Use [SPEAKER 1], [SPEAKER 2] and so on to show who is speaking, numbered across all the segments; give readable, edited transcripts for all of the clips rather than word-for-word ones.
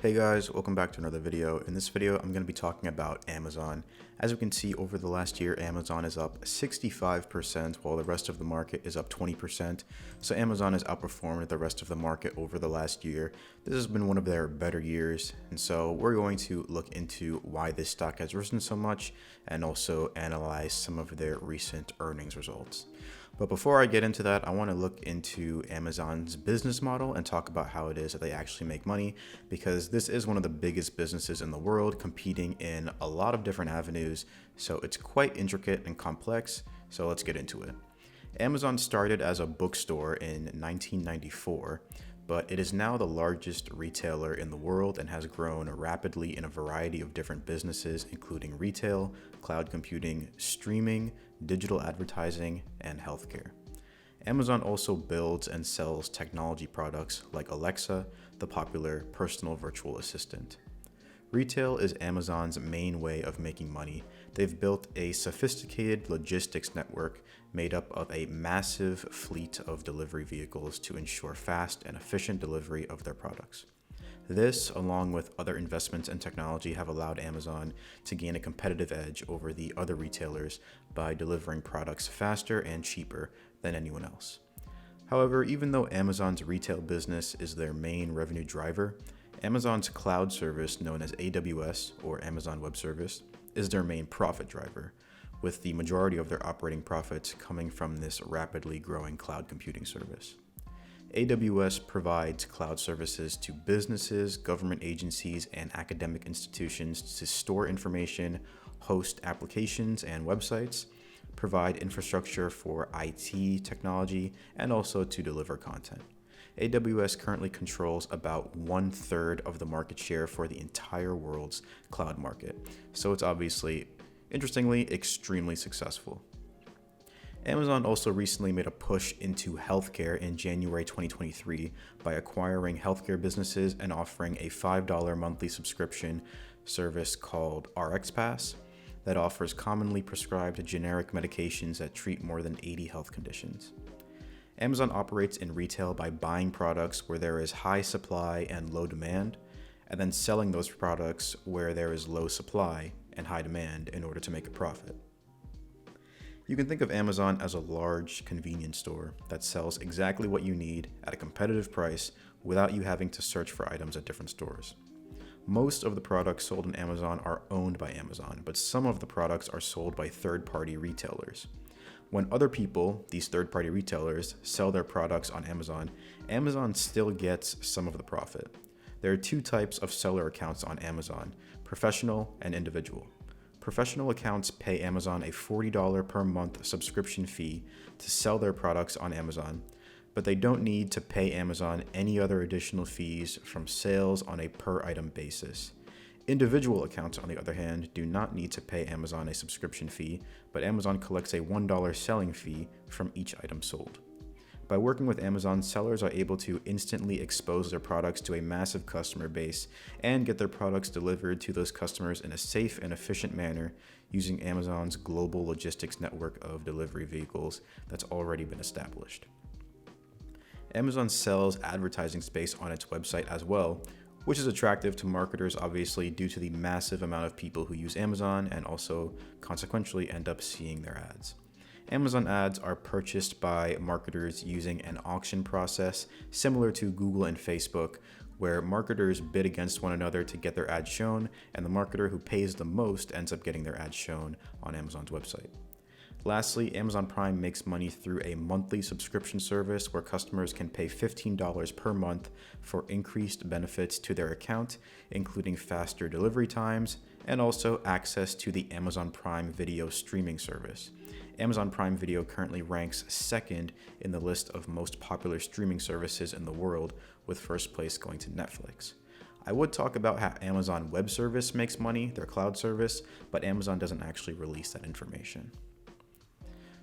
[SPEAKER 1] Hey guys, welcome back to another video. In this video, I'm going to be talking about Amazon. As we can see, over the last year, Amazon is up 65%, while the rest of the market is up 20%. So Amazon has outperformed the rest of the market over the last year. This has been one of their better years, and so we're going to look into why this stock has risen so much and also analyze some of their recent earnings results. But before I get into that, I want to look into Amazon's business model and talk about how it is that they actually make money, because this is one of the biggest businesses in the world, competing in a lot of different avenues. So it's quite intricate and complex. So let's get into it. Amazon started as a bookstore in 1994, but it is now the largest retailer in the world and has grown rapidly in a variety of different businesses, including retail, cloud computing, streaming, digital advertising, and healthcare. Amazon also builds and sells technology products like Alexa, the popular personal virtual assistant. Retail is Amazon's main way of making money. They've built a sophisticated logistics network made up of a massive fleet of delivery vehicles to ensure fast and efficient delivery of their products. This, along with other investments in technology, have allowed Amazon to gain a competitive edge over the other retailers by delivering products faster and cheaper than anyone else. However, even though Amazon's retail business is their main revenue driver, Amazon's cloud service, known as AWS or Amazon Web Service, is their main profit driver, with the majority of their operating profits coming from this rapidly growing cloud computing service. AWS provides cloud services to businesses, government agencies, and academic institutions to store information, host applications and websites, provide infrastructure for IT technology, and also to deliver content. AWS currently controls about 1/3 of the market share for the entire world's cloud market, so it's obviously, interestingly, extremely successful. Amazon also recently made a push into healthcare in January 2023 by acquiring healthcare businesses and offering a $5 monthly subscription service called RxPass that offers commonly prescribed generic medications that treat more than 80 health conditions. Amazon operates in retail by buying products where there is high supply and low demand, and then selling those products where there is low supply and high demand in order to make a profit. You can think of Amazon as a large convenience store that sells exactly what you need at a competitive price without you having to search for items at different stores. Most of the products sold on Amazon are owned by Amazon, but some of the products are sold by third-party retailers. When other people, these third-party retailers, sell their products on Amazon, Amazon still gets some of the profit. There are two types of seller accounts on Amazon: professional and individual. Professional accounts pay Amazon a $40 per month subscription fee to sell their products on Amazon, but they don't need to pay Amazon any other additional fees from sales on a per item basis. Individual accounts, on the other hand, do not need to pay Amazon a subscription fee, but Amazon collects a $1 selling fee from each item sold. By working with Amazon, sellers are able to instantly expose their products to a massive customer base and get their products delivered to those customers in a safe and efficient manner using Amazon's global logistics network of delivery vehicles that's already been established. Amazon sells advertising space on its website as well, which is attractive to marketers, obviously, due to the massive amount of people who use Amazon and also consequentially end up seeing their ads. Amazon ads are purchased by marketers using an auction process similar to Google and Facebook, where marketers bid against one another to get their ads shown, and the marketer who pays the most ends up getting their ads shown on Amazon's website. Lastly, Amazon Prime makes money through a monthly subscription service where customers can pay $15 per month for increased benefits to their account, including faster delivery times and also access to the Amazon Prime Video streaming service. Amazon Prime Video currently ranks second in the list of most popular streaming services in the world, with first place going to Netflix. I would talk about how Amazon Web Service makes money, their cloud service, but Amazon doesn't actually release that information.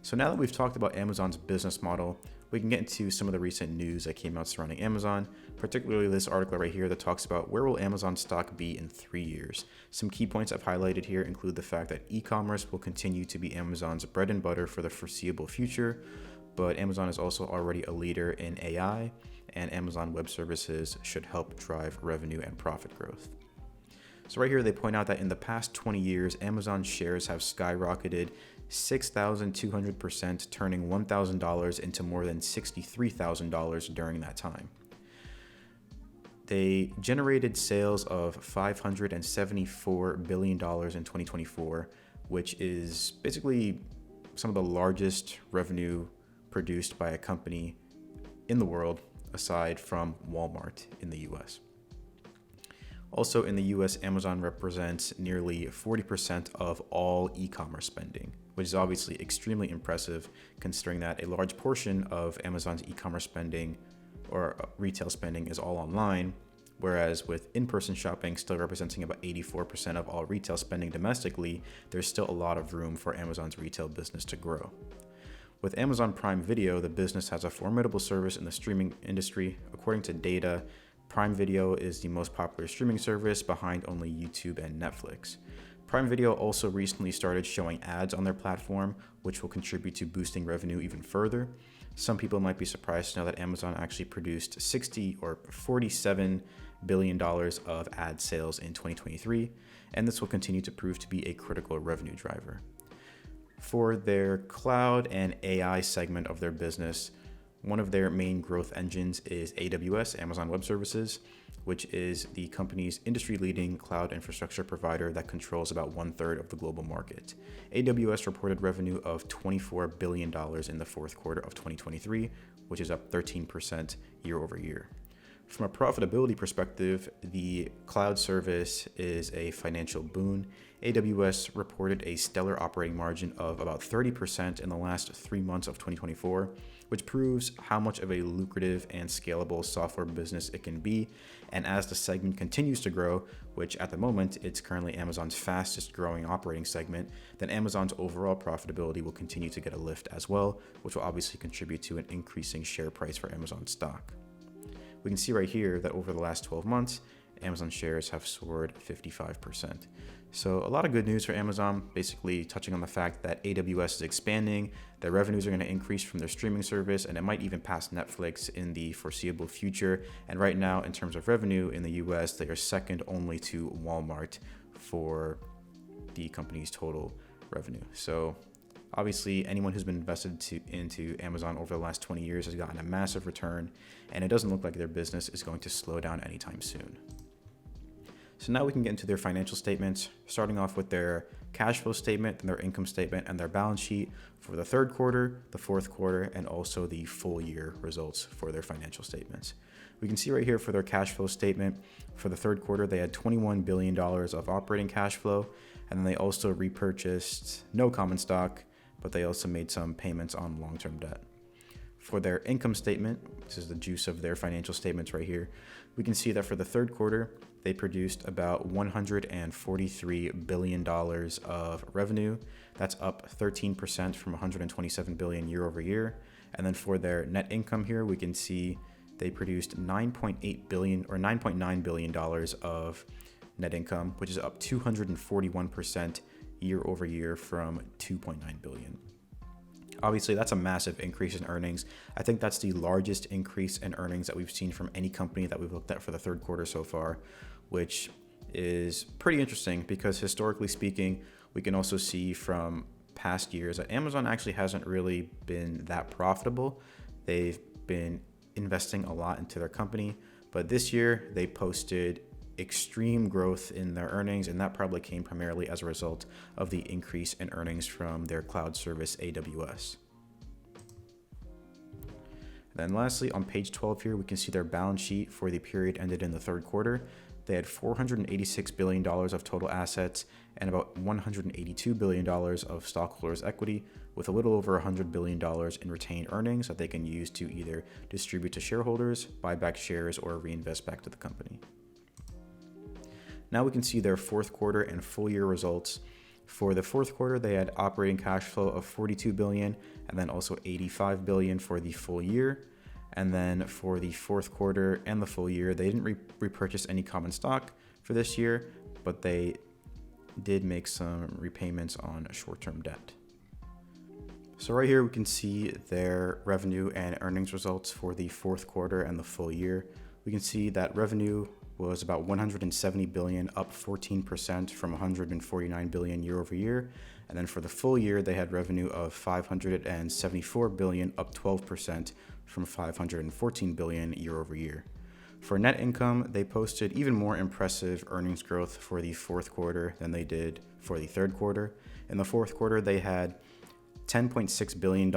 [SPEAKER 1] So now that we've talked about Amazon's business model, we can get into some of the recent news that came out surrounding Amazon, particularly this article right here that talks about where will Amazon stock be in 3 years. Some key points I've highlighted here include the fact that e-commerce will continue to be Amazon's bread and butter for the foreseeable future, but Amazon is also already a leader in AI, and Amazon Web Services should help drive revenue and profit growth. So right here, they point out that in the past 20 years, Amazon shares have skyrocketed 6,200%, turning $1,000 into more than $63,000 during that time. They generated sales of $574 billion in 2024, which is basically some of the largest revenue produced by a company in the world, aside from Walmart in the US. Also in the US, Amazon represents nearly 40% of all e-commerce spending, which is obviously extremely impressive considering that a large portion of Amazon's e-commerce spending or retail spending is all online, whereas with in-person shopping still representing about 84% of all retail spending domestically, there's still a lot of room for Amazon's retail business to grow. With Amazon Prime Video, the business has a formidable service in the streaming industry. According to data, Prime Video is the most popular streaming service behind only YouTube and Netflix. Prime Video also recently started showing ads on their platform, which will contribute to boosting revenue even further. Some people might be surprised to know that Amazon actually produced $47 billion of ad sales in 2023, and this will continue to prove to be a critical revenue driver. For their cloud and AI segment of their business, one of their main growth engines is AWS, Amazon Web Services, which is the company's industry-leading cloud infrastructure provider that controls about 1/3 of the global market. AWS reported revenue of $24 billion in the fourth quarter of 2023, which is up 13% year over year. From a profitability perspective, the cloud service is a financial boon. AWS reported a stellar operating margin of about 30% in the last 3 months of 2024, which proves how much of a lucrative and scalable software business it can be. And as the segment continues to grow, which at the moment it's currently Amazon's fastest growing operating segment, then Amazon's overall profitability will continue to get a lift as well, which will obviously contribute to an increasing share price for Amazon stock. We can see right here that over the last 12 months, Amazon shares have soared 55%. So a lot of good news for Amazon, basically touching on the fact that AWS is expanding, their revenues are going to increase from their streaming service, and it might even pass Netflix in the foreseeable future. And right now, in terms of revenue in the US, they are second only to Walmart for the company's total revenue. So obviously, anyone who's been invested into Amazon over the last 20 years has gotten a massive return, and it doesn't look like their business is going to slow down anytime soon. So now we can get into their financial statements, starting off with their cash flow statement, then their income statement, and their balance sheet for the third quarter, the fourth quarter, and also the full year results for their financial statements. We can see right here for their cash flow statement, for the third quarter, they had $21 billion of operating cash flow, and then they also repurchased no common stock, but they also made some payments on long-term debt. For their income statement, this is the juice of their financial statements right here, we can see that for the third quarter, they produced about $143 billion of revenue. That's up 13% from $127 billion year over year. And then for their net income here, we can see they produced $9.8 billion or $9.9 billion of net income, which is up 241% year over year from $2.9 billion. Obviously, that's a massive increase in earnings. I think that's the largest increase in earnings that we've seen from any company that we've looked at for the third quarter so far, which is pretty interesting because historically speaking, we can also see from past years that Amazon actually hasn't really been that profitable. They've been investing a lot into their company, but this year they posted extreme growth in their earnings, and that probably came primarily as a result of the increase in earnings from their cloud service AWS. Then lastly, on page 12 here, we can see their balance sheet for the period ended in the third quarter. They had $486 billion of total assets and about $182 billion of stockholders' equity, with a little over $100 billion in retained earnings that they can use to either distribute to shareholders, buy back shares, or reinvest back to the company. Now we can see their fourth quarter and full year results. For the fourth quarter, they had operating cash flow of $42 billion and then also $85 billion for the full year. And then for the fourth quarter and the full year, they didn't repurchase any common stock for this year, but they did make some repayments on short-term debt. So right here we can see their revenue and earnings results for the fourth quarter and the full year. We can see that revenue was about 170 billion, up 14% from 149 billion year over year. And then for the full year, they had revenue of 574 billion, up 12% from 514 billion year over year. For net income, they posted even more impressive earnings growth for the fourth quarter than they did for the third quarter. In the fourth quarter, they had $10.6 billion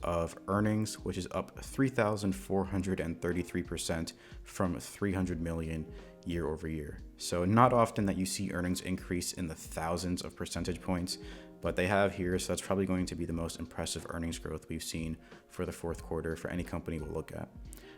[SPEAKER 1] of earnings, which is up 3,433% from 300 million year over year. So not often that you see earnings increase in the thousands of percentage points, but they have here. So that's probably going to be the most impressive earnings growth we've seen for the fourth quarter for any company we'll look at.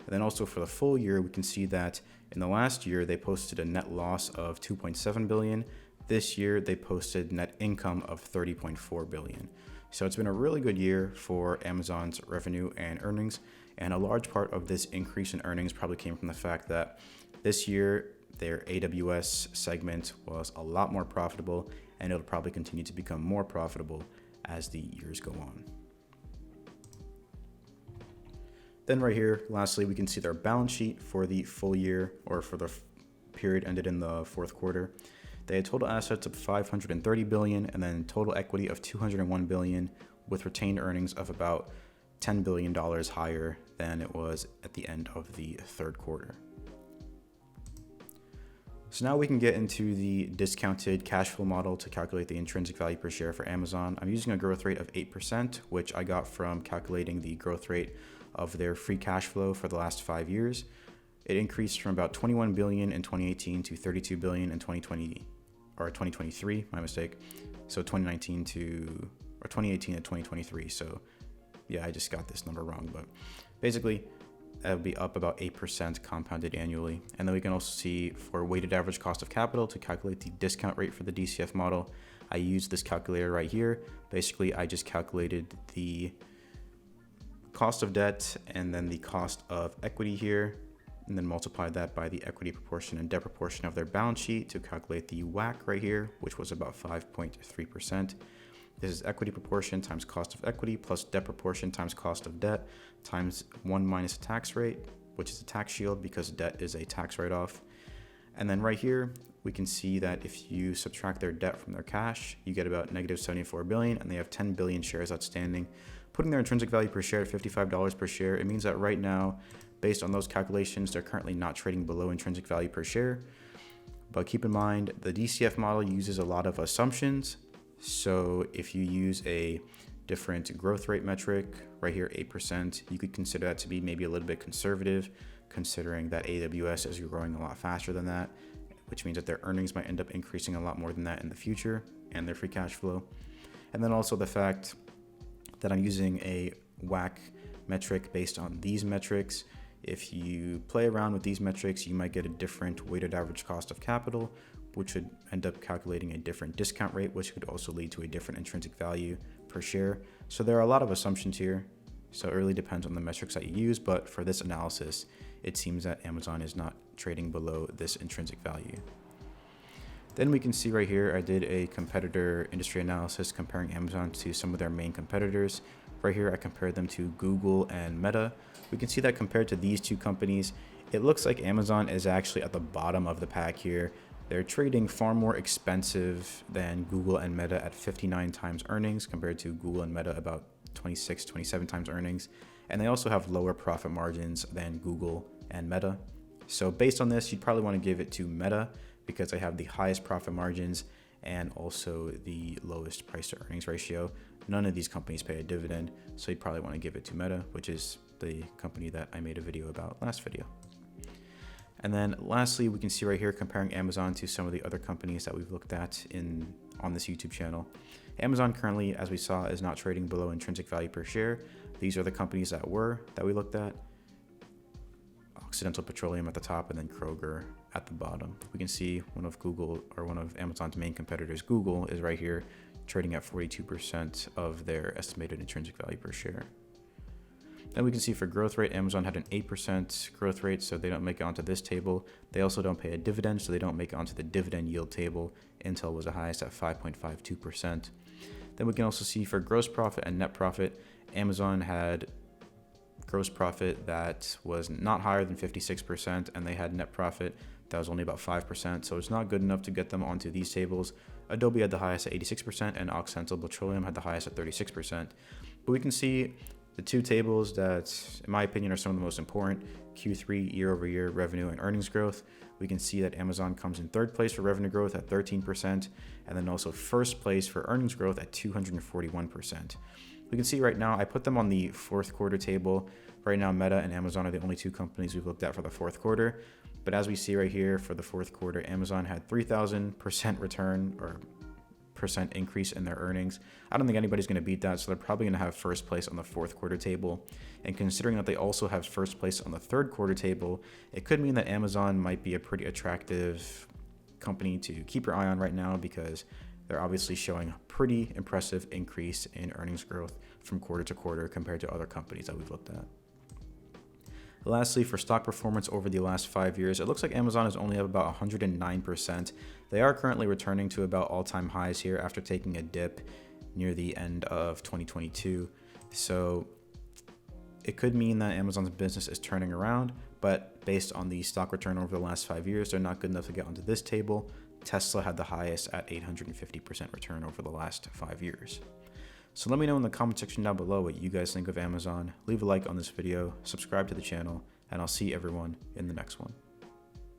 [SPEAKER 1] And then also for the full year, we can see that in the last year, they posted a net loss of 2.7 billion. This year, they posted net income of 30.4 billion. So it's been a really good year for Amazon's revenue and earnings. And a large part of this increase in earnings probably came from the fact that this year, their AWS segment was a lot more profitable, and it'll probably continue to become more profitable as the years go on. Then right here, lastly, we can see their balance sheet for the full year, or for the period ended in the fourth quarter. They had total assets of 530 billion and then total equity of 201 billion, with retained earnings of about $10 billion higher than it was at the end of the third quarter. So now we can get into the discounted cash flow model to calculate the intrinsic value per share for Amazon. I'm using a growth rate of 8%, which I got from calculating the growth rate of their free cash flow for the last 5 years. It increased from about 21 billion in 2018 to 32 billion in 2023, my mistake. So 2018 to 2023. So yeah, I just got this number wrong, but basically that would be up about 8% compounded annually. And then we can also see for weighted average cost of capital to calculate the discount rate for the DCF model. I use this calculator right here. Basically, I just calculated the cost of debt and then the cost of equity here, and then multiply that by the equity proportion and debt proportion of their balance sheet to calculate the WACC right here, which was about 5.3%. This is equity proportion times cost of equity plus debt proportion times cost of debt times 1 minus tax rate, which is a tax shield because debt is a tax write-off. And then right here, we can see that if you subtract their debt from their cash, you get about negative 74 billion, and they have 10 billion shares outstanding. Putting their intrinsic value per share at $55 per share, it means that right now, based on those calculations, they're currently not trading below intrinsic value per share. But keep in mind, the DCF model uses a lot of assumptions. So if you use a different growth rate metric, right here, 8%, you could consider that to be maybe a little bit conservative, considering that AWS is growing a lot faster than that, which means that their earnings might end up increasing a lot more than that in the future, and their free cash flow. And then also the fact that I'm using a WACC metric based on these metrics. If you play around with these metrics, you might get a different weighted average cost of capital, which would end up calculating a different discount rate, which could also lead to a different intrinsic value per share. So there are a lot of assumptions here. So it really depends on the metrics that you use. But for this analysis, it seems that Amazon is not trading below this intrinsic value. Then we can see right here, I did a competitor industry analysis comparing Amazon to some of their main competitors. Right here, I compared them to Google and Meta. We can see that compared to these two companies, it looks like Amazon is actually at the bottom of the pack here. They're trading far more expensive than Google and Meta at 59 times earnings compared to Google and Meta about 26, 27 times earnings. And they also have lower profit margins than Google and Meta. So based on this, you'd probably want to give it to Meta because they have the highest profit margins and also the lowest price to earnings ratio. None of these companies pay a dividend, so you'd probably want to give it to Meta, which is the company that I made a video about last video. And then lastly, we can see right here comparing Amazon to some of the other companies that we've looked at on this YouTube channel. Amazon currently, as we saw, is not trading below intrinsic value per share. These are the companies that we looked at. Occidental Petroleum at the top and then Kroger at the bottom. We can see one of Amazon's main competitors, Google, is right here trading at 42% of their estimated intrinsic value per share. Then we can see for growth rate, Amazon had an 8% growth rate, so they don't make it onto this table. They also don't pay a dividend, so they don't make it onto the dividend yield table. Intel was the highest at 5.52%. Then we can also see for gross profit and net profit, Amazon had gross profit that was not higher than 56%, and they had net profit that was only about 5%, so it's not good enough to get them onto these tables. Adobe had the highest at 86%, and Occidental Petroleum had the highest at 36%. But we can see the two tables that, in my opinion, are some of the most important: Q3 year-over-year revenue and earnings growth. We can see that Amazon comes in third place for revenue growth at 13%, and then also first place for earnings growth at 241%. We can see right now, I put them on the fourth quarter table. Right now, Meta and Amazon are the only two companies we've looked at for the fourth quarter. But as we see right here for the fourth quarter, Amazon had 3,000% return or percent increase in their earnings. I don't think anybody's going to beat that, so they're probably going to have first place on the fourth quarter table. And considering that they also have first place on the third quarter table, it could mean that Amazon might be a pretty attractive company to keep your eye on right now, because they're obviously showing a pretty impressive increase in earnings growth from quarter to quarter compared to other companies that we've looked at. Lastly, for stock performance over the last 5 years, it looks like Amazon is only up about 109%. They are currently returning to about all-time highs here after taking a dip near the end of 2022. So it could mean that Amazon's business is turning around, but based on the stock return over the last 5 years, they're not good enough to get onto this table. Tesla had the highest at 850% return over the last 5 years. So let me know in the comment section down below what you guys think of Amazon. Leave a like on this video, subscribe to the channel, and I'll see everyone in the next one.